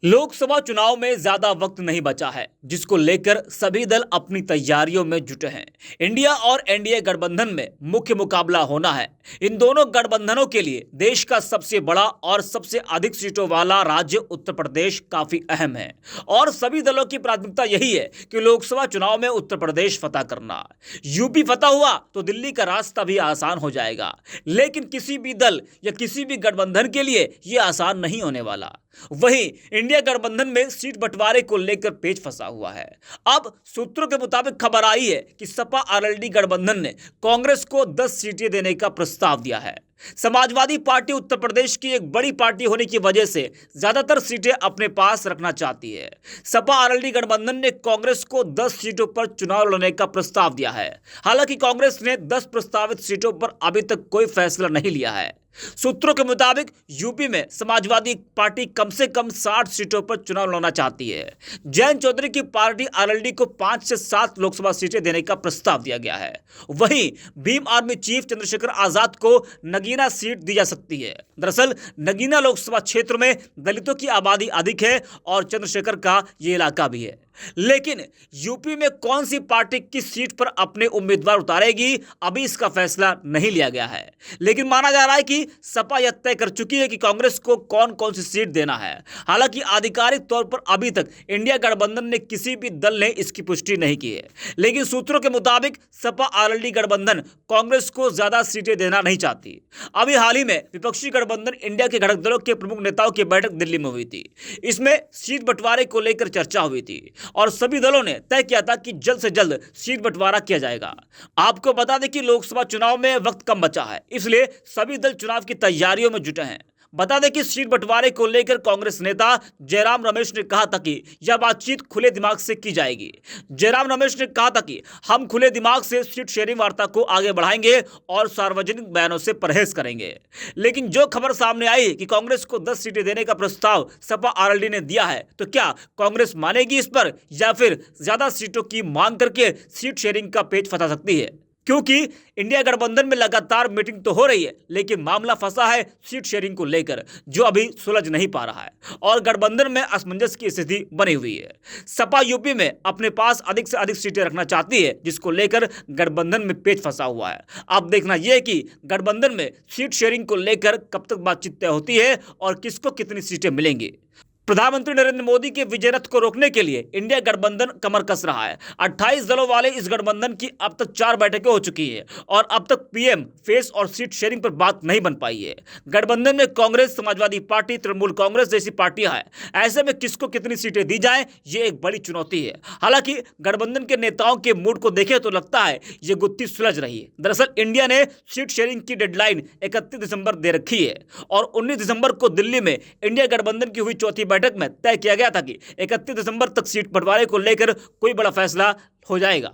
लोकसभा चुनाव में ज्यादा वक्त नहीं बचा है, जिसको लेकर सभी दल अपनी तैयारियों में जुटे हैं। इंडिया और एनडीए गठबंधन में मुख्य मुकाबला होना है। इन दोनों गठबंधनों के लिए देश का सबसे बड़ा और सबसे अधिक सीटों वाला राज्य उत्तर प्रदेश काफी अहम है और सभी दलों की प्राथमिकता यही है कि लोकसभा चुनाव में उत्तर प्रदेश फतह करना। यूपी फतह हुआ तो दिल्ली का रास्ता भी आसान हो जाएगा, लेकिन किसी भी दल या किसी भी गठबंधन के लिए यह आसान नहीं होने वाला। वहीं इंडिया गठबंधन में सीट बंटवारे को लेकर पेच फंसा हुआ है। अब सूत्रों के मुताबिक खबर आई है कि सपा आरएलडी गठबंधन ने कांग्रेस को 10 सीटें देने का प्रस्ताव दिया है। समाजवादी पार्टी उत्तर प्रदेश की एक बड़ी पार्टी होने की वजह से ज्यादातर सीटें अपने पास रखना चाहती है। सपा आरएलडी गठबंधन ने कांग्रेस को 10 सीटों पर चुनाव लड़ने का प्रस्ताव दिया है। हालांकि कांग्रेस ने 10 प्रस्तावित सीटों पर अभी तक कोई फैसला नहीं लिया है। सूत्रों के मुताबिक यूपी में समाजवादी पार्टी कम से कम 60 सीटों पर चुनाव लड़ना चाहती है। जयंत चौधरी की पार्टी आरएलडी को 5 से 7 लोकसभा सीटें देने का प्रस्ताव दिया गया है। वहीं भीम आर्मी चीफ चंद्रशेखर आजाद को नगीना सीट दी जा सकती है। दरअसल नगीना लोकसभा क्षेत्र में दलितों की आबादी अधिक है और चंद्रशेखर का यह इलाका भी है। लेकिन यूपी में कौन सी पार्टी किस सीट पर अपने उम्मीदवार उतारेगी, अभी इसका फैसला नहीं लिया गया है। लेकिन माना जा रहा है कि सपा यह तय कर चुकी है कि कांग्रेस को कौन कौन सी सीट देना है। हालांकि आधिकारिक तौर पर अभी तक इंडिया गठबंधन ने किसी भी दल ने इसकी पुष्टि नहीं की है। लेकिन सूत्रों के मुताबिक सपा आरएलडी गठबंधन कांग्रेस को ज्यादा सीटें देना नहीं चाहती। अभी हाल ही में विपक्षी गठबंधन इंडिया के घटक दलों के प्रमुख नेताओं की बैठक दिल्ली में हुई थी। इसमें सीट बंटवारे को लेकर चर्चा हुई थी और सभी दलों ने तय किया था कि जल्द से जल्द सीट बंटवारा किया जाएगा। आपको बता दें कि लोकसभा चुनाव में वक्त कम बचा है, इसलिए सभी दल चुनाव की तैयारियों में जुटे हैं। बता दें कि सीट बंटवारे को लेकर कांग्रेस नेता जयराम रमेश ने कहा था कि यह बातचीत खुले दिमाग से की जाएगी। जयराम रमेश ने कहा था कि हम खुले दिमाग से सीट शेयरिंग वार्ता को आगे बढ़ाएंगे और सार्वजनिक बयानों से परहेज करेंगे। लेकिन जो खबर सामने आई कि कांग्रेस को 10 सीटें देने का प्रस्ताव सपा आरएलडी ने दिया है, तो क्या कांग्रेस मानेगी इस पर या फिर ज्यादा सीटों की मांग करके सीट शेयरिंग का पेच फंसा सकती है? क्योंकि इंडिया गठबंधन में लगातार मीटिंग तो हो रही है, लेकिन मामला फंसा है सीट शेयरिंग को लेकर, जो अभी सुलझ नहीं पा रहा है और गठबंधन में असमंजस की स्थिति बनी हुई है। सपा यूपी में अपने पास अधिक से अधिक सीटें रखना चाहती है, जिसको लेकर गठबंधन में पेच फंसा हुआ है। अब देखना यह है कि गठबंधन में सीट शेयरिंग को लेकर कब तक बातचीत तय होती है और किसको कितनी सीटें मिलेंगी। प्रधानमंत्री नरेंद्र मोदी के विजय रथ को रोकने के लिए इंडिया गठबंधन कमर कस रहा है। 28 दलों वाले इस गठबंधन की अब तक 4 बैठकें हो चुकी है और अब तक पीएम, फेस और सीट शेयरिंग पर बात नहीं बन पाई है। गठबंधन में कांग्रेस, समाजवादी पार्टी, तृणमूल कांग्रेस जैसी पार्टियां हैं। ऐसे में किसको कितनी सीटें दी जाएं, ये एक बड़ी चुनौती है। हालांकि गठबंधन के नेताओं के मूड को देखें तो लगता है ये गुत्थी सुलझ रही है। दरअसल इंडिया ने सीट शेयरिंग की डेडलाइन 31 दिसंबर दे रखी है और 19 दिसंबर को दिल्ली में इंडिया गठबंधन की हुई चौथी बैठक में तय किया गया था कि 31 दिसंबर तक सीट बंटवारे को लेकर कोई बड़ा फैसला हो जाएगा।